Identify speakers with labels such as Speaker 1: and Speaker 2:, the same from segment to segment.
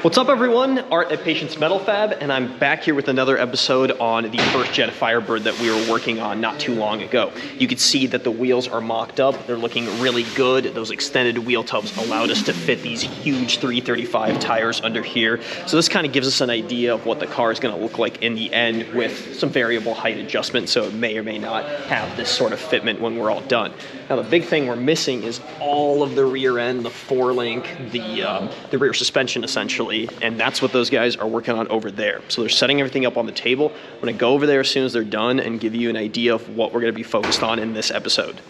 Speaker 1: What's up everyone, Art at Patience Metal Fab, and I'm back here with another episode on the first jet Firebird that we were working on not too long ago. You can see that the wheels are mocked up, they're looking really good. Those extended wheel tubs allowed us to fit these huge 335 tires under here. So this kind of gives us an idea of what the car is going to look like in the end with some variable height adjustment, so it may or may not have this sort of fitment when we're all done. Now the big thing we're missing is all of the rear end, the four-link, the rear suspension essentially. And that's what those guys are working on over there. So they're setting everything up on the table. I'm gonna go over there as soon as they're done and give you an idea of what we're gonna be focused on in this episode.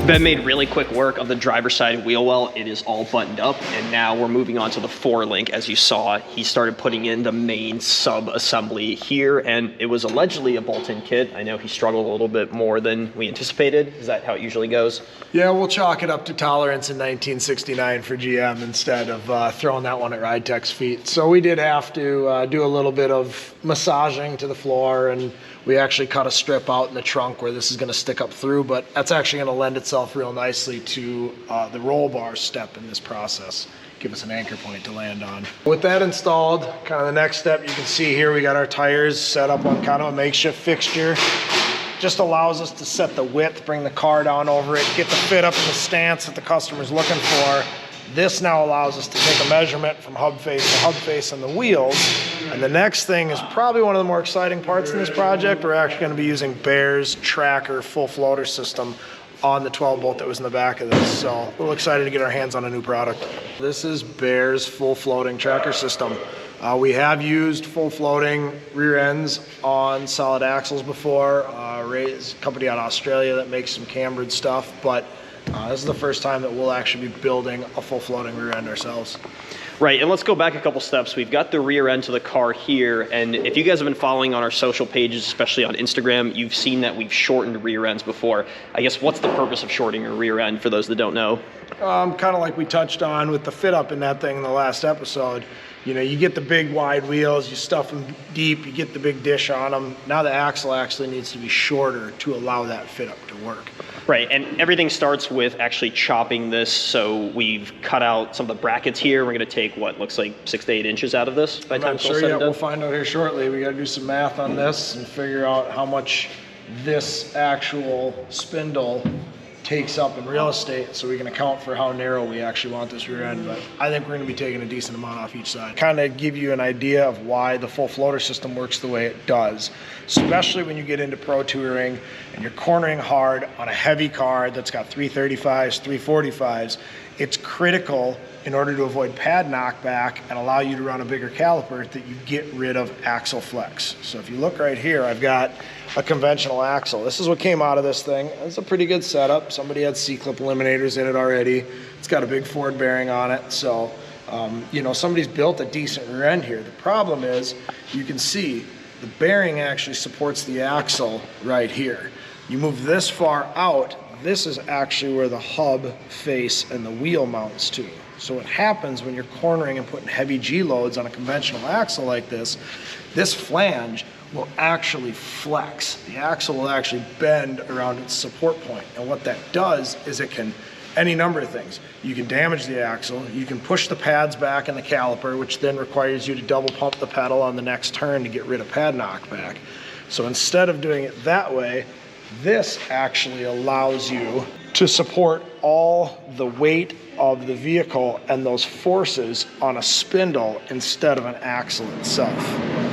Speaker 1: Ben made really quick work of the driver's side wheel well. It is all buttoned up, and now we're moving on to the four-link. As you saw, he started putting in the main sub-assembly here, and it was allegedly a bolt-in kit. I know he struggled a little bit more than we anticipated. Is that how it usually goes?
Speaker 2: Yeah, we'll chalk it up to tolerance in 1969 for GM instead of throwing that one at RideTech's feet. So we did have to do a little bit of massaging to the floor, and we actually cut a strip out in the trunk where this is going to stick up through, but that's actually going to lend itself real nicely to the roll bar step in this process. Give us an anchor point to land on. With that installed, kind of the next step, you can see here we got our tires set up on kind of a makeshift fixture. Just allows us to set the width, bring the car down over it, get the fit up in the stance that the customer's looking for. This now allows us to take a measurement from hub face to hub face on the wheels. And the next thing is probably one of the more exciting parts in this project. We're actually going to be using Bear's tracker full floater system on the 12 bolt that was in the back of this. So a little excited to get our hands on a new product. This is Bear's full floating tracker system. We have used full floating rear ends on solid axles before. Ray's a company out of Australia that makes some cambered stuff, but this is the first time that we'll actually be building a full floating rear end ourselves.
Speaker 1: Right, and let's go back a couple steps. We've got the rear end to the car here, and if you guys have been following on our social pages, especially on Instagram, you've seen that we've shortened rear ends before. I guess what's the purpose of shortening a rear end for those that don't know?
Speaker 2: Kind of like we touched on with the fit up in that thing in the last episode. You know, you get the big wide wheels, you stuff them deep, you get the big dish on them. Now the axle actually needs to be shorter to allow that fit up to work.
Speaker 1: Right, and everything starts with actually chopping this. So we've cut out some of the brackets here. We're gonna take what looks like 6 to 8 inches out of this by the time it's all said and done.
Speaker 2: We'll find out here shortly. We gotta do some math on this and figure out how much this actual spindle takes up in real estate so we can account for how narrow we actually want this rear end. But I think we're going to be taking a decent amount off each side. Kind of give you an idea of why the full floater system works the way it does, especially when you get into pro touring and you're cornering hard on a heavy car that's got 335s, 345s. It's critical in order to avoid pad knockback and allow you to run a bigger caliper that you get rid of axle flex. So if you look right here, I've got a conventional axle. This is what came out of this thing. It's a pretty good setup. Somebody had C-clip eliminators in it already. It's got a big Ford bearing on it. So, you know, somebody's built a decent rear end here. The problem is, you can see the bearing actually supports the axle right here. You move this far out, this is actually where the hub, face, and the wheel mounts to. So what happens when you're cornering and putting heavy G-loads on a conventional axle like this flange will actually flex. The axle will actually bend around its support point. And what that does is it can, any number of things. You can damage the axle, you can push the pads back in the caliper, which then requires you to double pump the pedal on the next turn to get rid of pad knockback. So instead of doing it that way, this actually allows you to support all the weight of the vehicle and those forces on a spindle instead of an axle itself.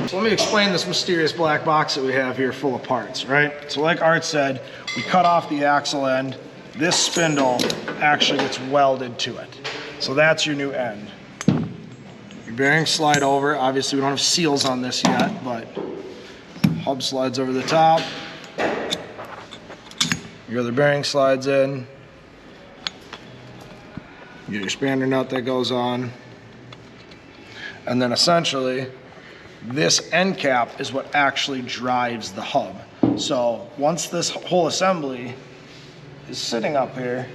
Speaker 2: So let me explain this mysterious black box that we have here full of parts, right? So like Art said, we cut off the axle end. This spindle actually gets welded to it. So that's your new end. Your bearings slide over. Obviously we don't have seals on this yet, but hub slides over the top. Your other bearing slides in. You get your spanner nut that goes on. And then essentially, this end cap is what actually drives the hub. So once this whole assembly is sitting up here,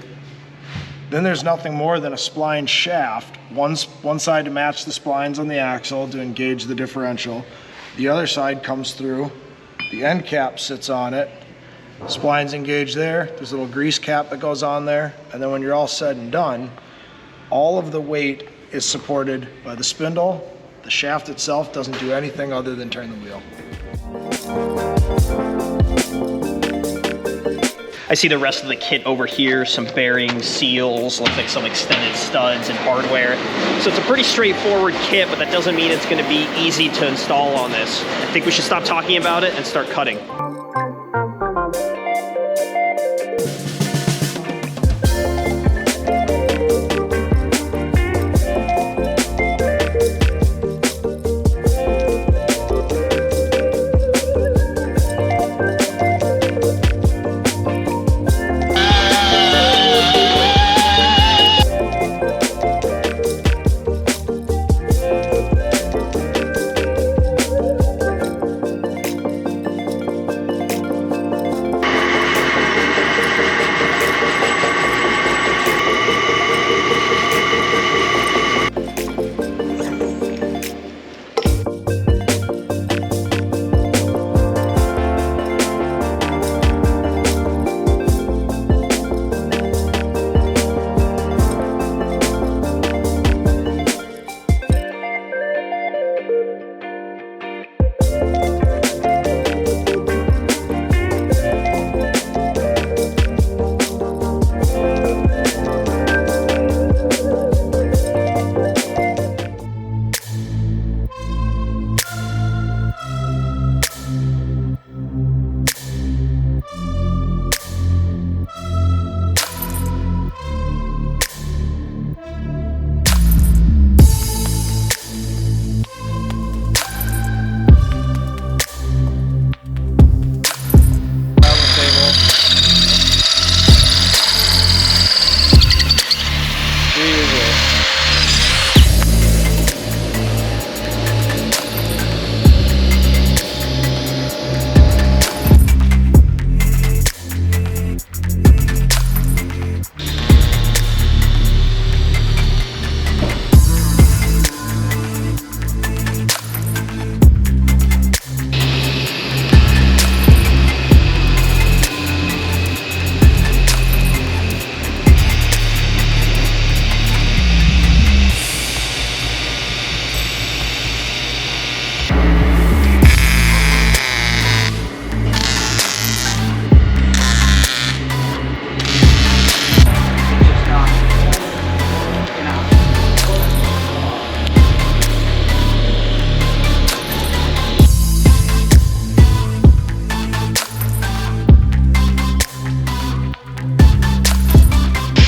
Speaker 2: then there's nothing more than a spline shaft. One side to match the splines on the axle to engage the differential. The other side comes through. The end cap sits on it. Splines engage there. There's a little grease cap that goes on there. And then when you're all said and done, all of the weight is supported by the spindle. The shaft itself doesn't do anything other than turn the wheel.
Speaker 1: I see the rest of the kit over here, some bearings, seals, looks like some extended studs and hardware. So it's a pretty straightforward kit, but that doesn't mean it's going to be easy to install on this. I think we should stop talking about it and start cutting.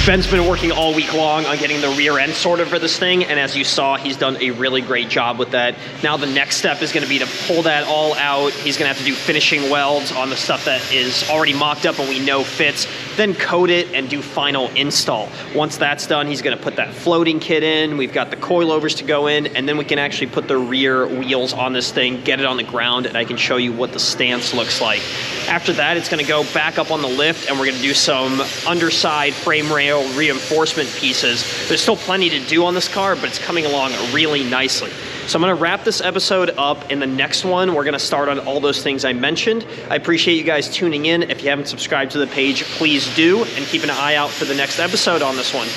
Speaker 1: Ben's been working all week long on getting the rear end sorted for this thing, and as you saw, he's done a really great job with that. Now the next step is going to be to pull that all out. He's going to have to do finishing welds on the stuff that is already mocked up and we know fits, then coat it and do final install. Once that's done, he's going to put that floating kit in. We've got the coilovers to go in, and then we can actually put the rear wheels on this thing, get it on the ground, and I can show you what the stance looks like. After that, it's going to go back up on the lift, and we're going to do some underside frame rail reinforcement pieces. There's still plenty to do on this car, but it's coming along really nicely. So I'm going to wrap this episode up. In the next one, we're going to start on all those things I mentioned. I appreciate you guys tuning in. If you haven't subscribed to the page, please do, and keep an eye out for the next episode on this one.